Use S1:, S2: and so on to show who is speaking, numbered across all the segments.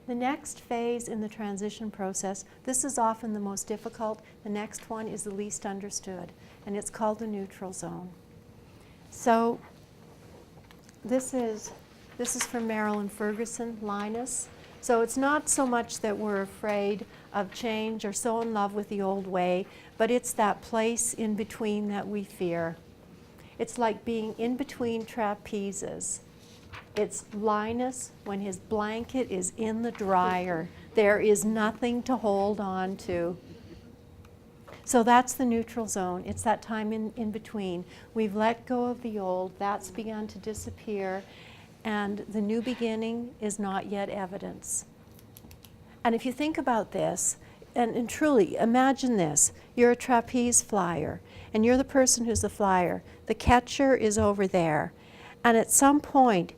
S1: The next phase in the transition process, this is often the most difficult. The next one is the least understood, and it's called the neutral zone. So this is from Marilyn Ferguson, Linus. So it's not so much that we're afraid of change or so in love with the old way, but it's that place in between that we fear. It's like being in between trapezes. It's Linus when his blanket is in the dryer. There is nothing to hold on to. So that's the neutral zone. It's that time in between. We've let go of the old, that's begun to disappear, and the new beginning is not yet evidence. And if you think about this, and truly imagine this, you're a trapeze flyer, and you're the person who's the flyer. The catcher is over there, and at some point,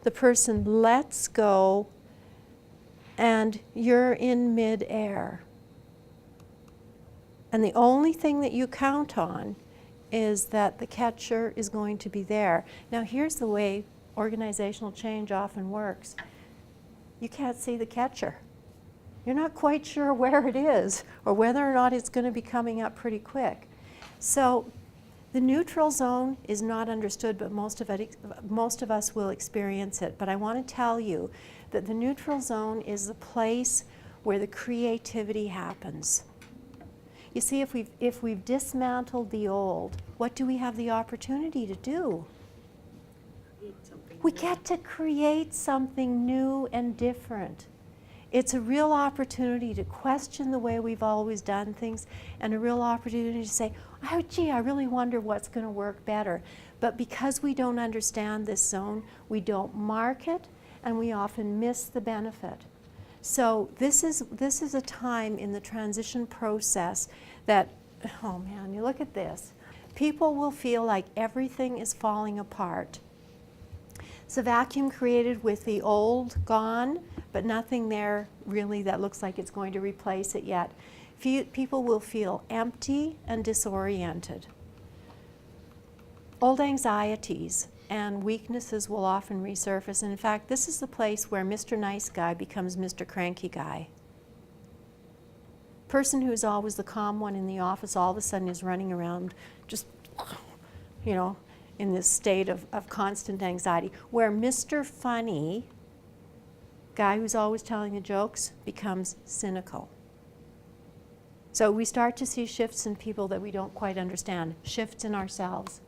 S1: the person lets go, and you're in midair. And the only thing that you count on is that the catcher is going to be there. Now here's the way organizational change often works. You can't see the catcher. You're not quite sure where it is or whether or not it's going to be coming up pretty quick. So the neutral zone is not understood, but most of us will experience it. But I want to tell you that the neutral zone is the place where the creativity happens. You see, if we've dismantled the old, what do we have the opportunity to do? We get to create something new and different. It's a real opportunity to question the way we've always done things, and a real opportunity to say, oh gee, I really wonder what's going to work better. But because we don't understand this zone, we don't mark it, and we often miss the benefit. So this is a time in the transition process that, oh man, you look at this. People will feel like everything is falling apart. It's a vacuum created with the old gone, but nothing there really that looks like it's going to replace it yet. People will feel empty and disoriented. Old anxieties and weaknesses will often resurface. And in fact, this is the place where Mr. Nice Guy becomes Mr. Cranky Guy. Person who is always the calm one in the office all of a sudden is running around just, you know, in this state of constant anxiety. Where Mr. Funny, guy who's always telling the jokes, becomes cynical. So we start to see shifts in people that we don't quite understand, shifts in ourselves.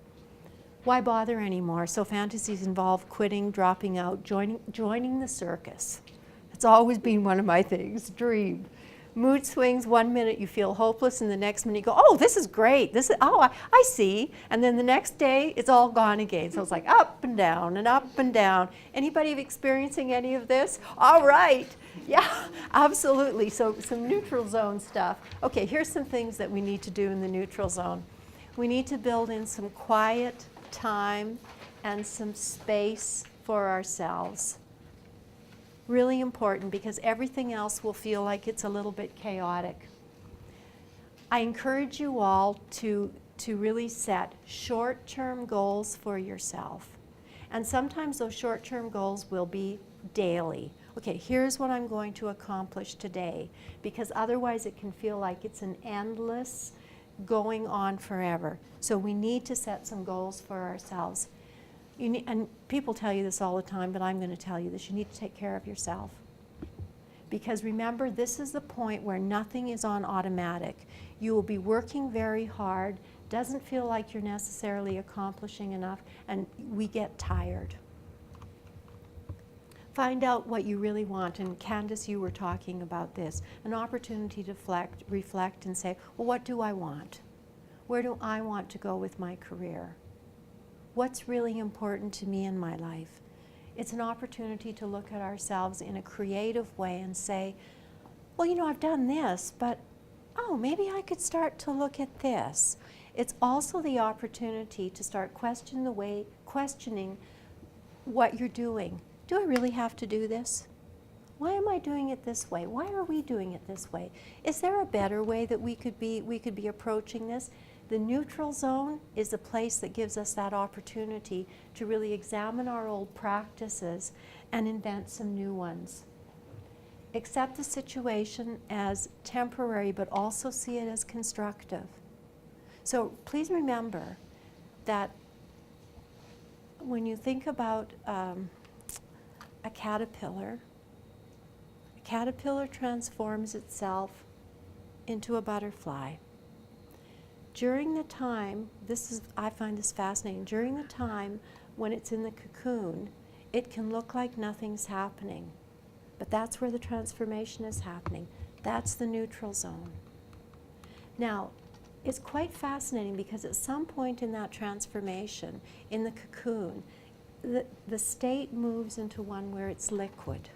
S1: Why bother anymore? So fantasies involve quitting, dropping out, joining the circus. It's always been one of my things, dream. Mood swings, one minute you feel hopeless, and the next minute you go, oh, this is great. I see. And then the next day, it's all gone again. So it's like up and down and up and down. Anybody experiencing any of this? All right. Yeah, absolutely. So some neutral zone stuff. Okay, here's some things that we need to do in the neutral zone. We need to build in some quiet time and some space for ourselves. Really important, because everything else will feel like it's a little bit chaotic. I encourage you all to really set short-term goals for yourself. And sometimes those short-term goals will be daily. Okay, here's what I'm going to accomplish today, because otherwise it can feel like it's an endless going on forever. So we need to set some goals for ourselves. And people tell you this all the time, but I'm going to tell you this. You need to take care of yourself. Because remember, this is the point where nothing is on automatic. You will be working very hard, doesn't feel like you're necessarily accomplishing enough, and we get tired. Find out what you really want, and Candace, you were talking about this. An opportunity to reflect and say, well, what do I want? Where do I want to go with my career? What's really important to me in my life? It's an opportunity to look at ourselves in a creative way and say, well, you know, I've done this, but oh, maybe I could start to look at this. It's also the opportunity to start questioning what you're doing. Do I really have to do this? Why am I doing it this way? Why are we doing it this way? Is there a better way that we could be approaching this? The neutral zone is the place that gives us that opportunity to really examine our old practices and invent some new ones. accept the situation as temporary, but also see it as constructive. So please remember that when you think about a caterpillar transforms itself into a butterfly. During the time, I find this fascinating, during the time when it's in the cocoon, it can look like nothing's happening. But that's where the transformation is happening. That's the neutral zone. Now, it's quite fascinating because at some point in that transformation, in the cocoon, the state moves into one where it's liquid.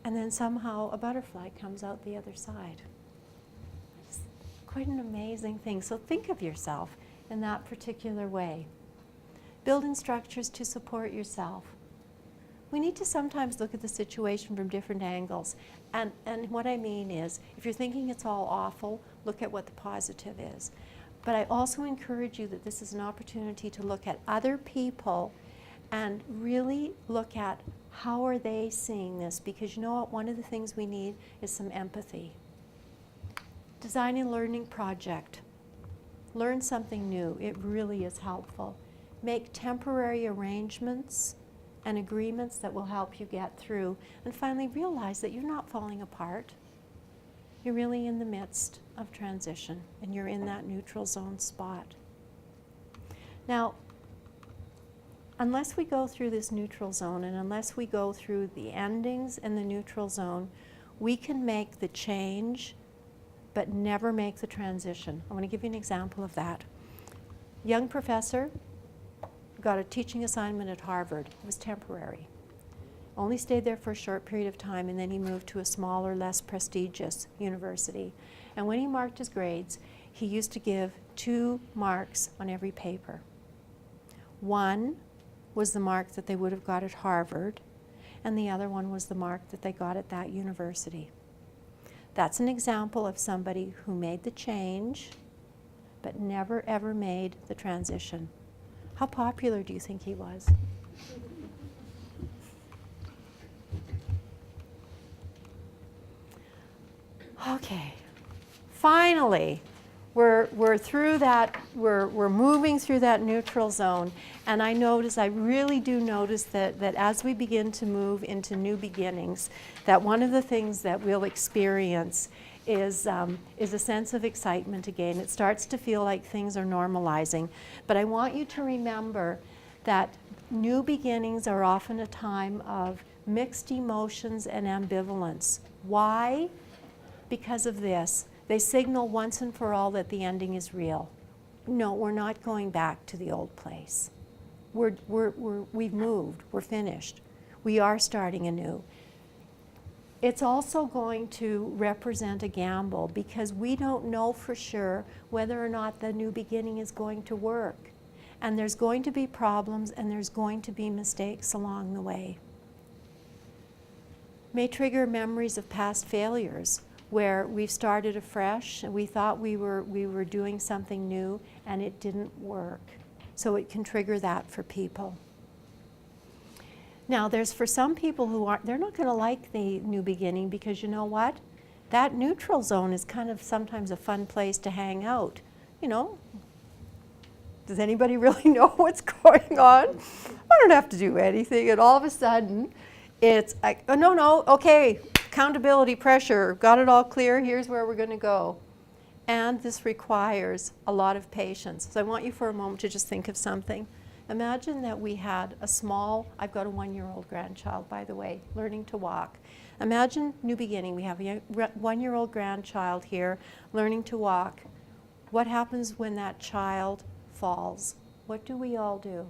S1: And then somehow a butterfly comes out the other side. It's quite an amazing thing. So think of yourself in that particular way. Building structures to support yourself. We need to sometimes look at the situation from different angles. And what I mean is, if you're thinking it's all awful, look at what the positive is. But I also encourage you that this is an opportunity to look at other people and really look at how are they seeing this, because you know what, one of the things we need is some empathy. Design a learning project. Learn something new. It really is helpful. Make temporary arrangements and agreements that will help you get through. And finally, realize that you're not falling apart. You're really in the midst of transition, and you're in that neutral zone spot. Now, unless we go through this neutral zone, and unless we go through the endings and the neutral zone, we can make the change, but never make the transition. I want to give you an example of that. Young professor got a teaching assignment at Harvard. It was temporary. Only stayed there for a short period of time, and then he moved to a smaller, less prestigious university. And when he marked his grades, he used to give 2 marks on every paper. 1 was the mark that they would have got at Harvard, and the other one was the mark that they got at that university. That's an example of somebody who made the change, but never ever made the transition. How popular do you think he was? Okay, finally, we're through that, we're moving through that neutral zone, and I really do notice that as we begin to move into new beginnings, that one of the things that we'll experience is a sense of excitement again. It starts to feel like things are normalizing, but I want you to remember that new beginnings are often a time of mixed emotions and ambivalence. Why? Because of this. They signal once and for all that the ending is real. No, we're not going back to the old place. We've moved, we're finished. We are starting anew. It's also going to represent a gamble because we don't know for sure whether or not the new beginning is going to work. And there's going to be problems and there's going to be mistakes along the way. May trigger memories of past failures where we've started afresh and we thought we were doing something new and it didn't work. So it can trigger that for people. Now there's for some people they're not going to like the new beginning because you know what? That neutral zone is kind of sometimes a fun place to hang out. You know, does anybody really know what's going on? I don't have to do anything, and all of a sudden it's like, oh no, okay, accountability, pressure, got it all clear, here's where we're going to go. And this requires a lot of patience. So I want you for a moment to just think of something. Imagine that we had I've got a 1-year-old grandchild, by the way, learning to walk. Imagine new beginning. We have a 1-year-old grandchild here learning to walk. What happens when that child falls? What do we all do?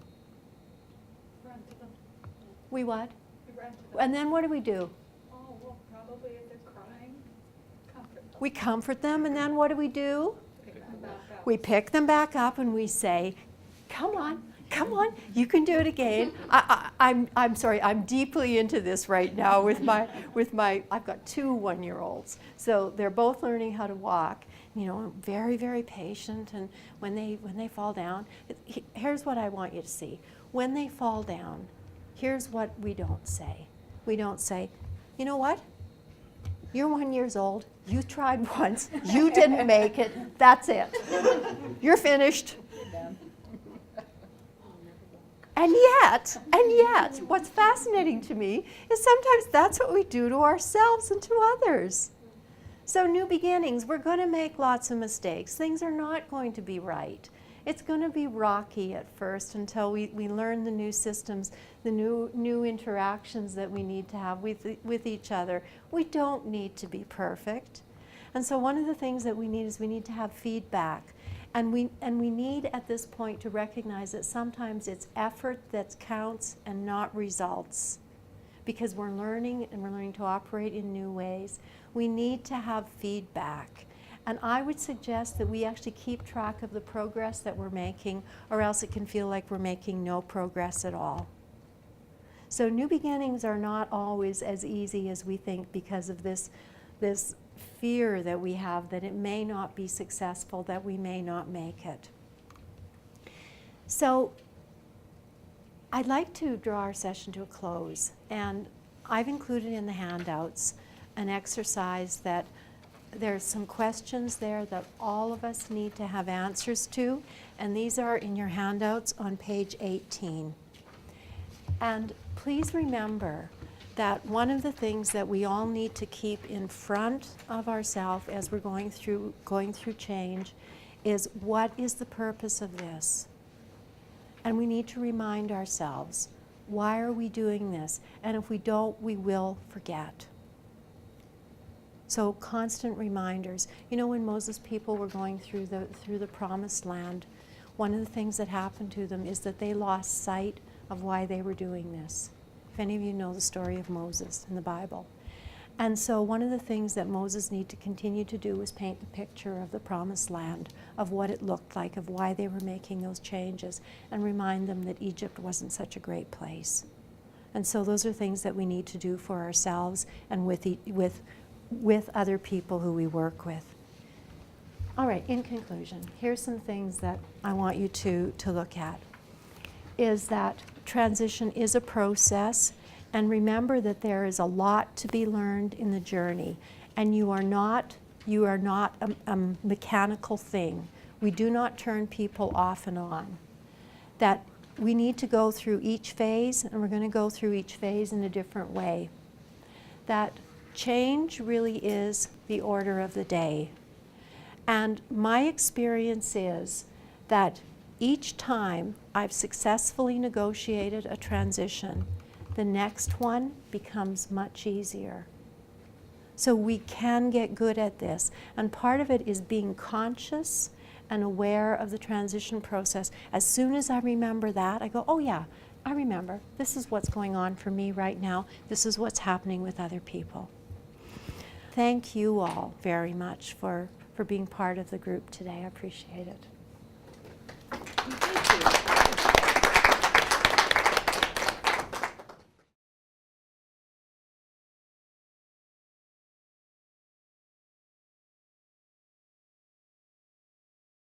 S2: Run to them.
S1: We what?
S2: We run to them.
S1: And then what do we do?
S2: Oh, well, probably if they're crying, comfort them.
S1: We comfort them, and then what do?
S2: Pick them back up.
S1: We pick them back up and we say, come on, you can do it again. I'm sorry, I'm deeply into this right now with my I've got 2 1-year-olds. So they're both learning how to walk, you know, very, very patient. And when they fall down, here's what I want you to see. When they fall down, here's what we don't say. We don't say, you know what? You're 1 year old. You tried once. You didn't make it. That's it. You're finished. And yet, what's fascinating to me is sometimes that's what we do to ourselves and to others. So new beginnings, we're going to make lots of mistakes. Things are not going to be right. It's going to be rocky at first until we learn the new systems, the new interactions that we need to have with each other. We don't need to be perfect. And so one of the things that we need is we need to have feedback. And we need at this point to recognize that sometimes it's effort that counts and not results. Because we're learning and we're learning to operate in new ways. We need to have feedback. And I would suggest that we actually keep track of the progress that we're making, or else it can feel like we're making no progress at all. So new beginnings are not always as easy as we think because of this fear that we have that it may not be successful, that we may not make it. So I'd like to draw our session to a close, and I've included in the handouts an exercise that there's some questions there that all of us need to have answers to, and these are in your handouts on page 18. And please remember that one of the things that we all need to keep in front of ourselves as we're going through change is, what is the purpose of this? And we need to remind ourselves, why are we doing this? And if we don't, we will forget. So constant reminders. You know, when Moses' people were going through the promised land, one of the things that happened to them is that they lost sight of why they were doing this. If any of you know the story of Moses in the Bible. And so one of the things that Moses needed to continue to do was paint the picture of the promised land, of what it looked like, of why they were making those changes, and remind them that Egypt wasn't such a great place. And so those are things that we need to do for ourselves and with other people who we work with. All right, in conclusion, here's some things that I want you to look at. Is that transition is a process, and remember that there is a lot to be learned in the journey, and you are not a mechanical thing. We do not turn people off and on. That we need to go through each phase, and we're going to go through each phase in a different way. That change really is the order of the day. And my experience is that each time I've successfully negotiated a transition, the next one becomes much easier. So we can get good at this. And part of it is being conscious and aware of the transition process. As soon as I remember that, I go, oh yeah, I remember. This is what's going on for me right now. This is what's happening with other people. Thank you all very much for being part of the group today. I appreciate it.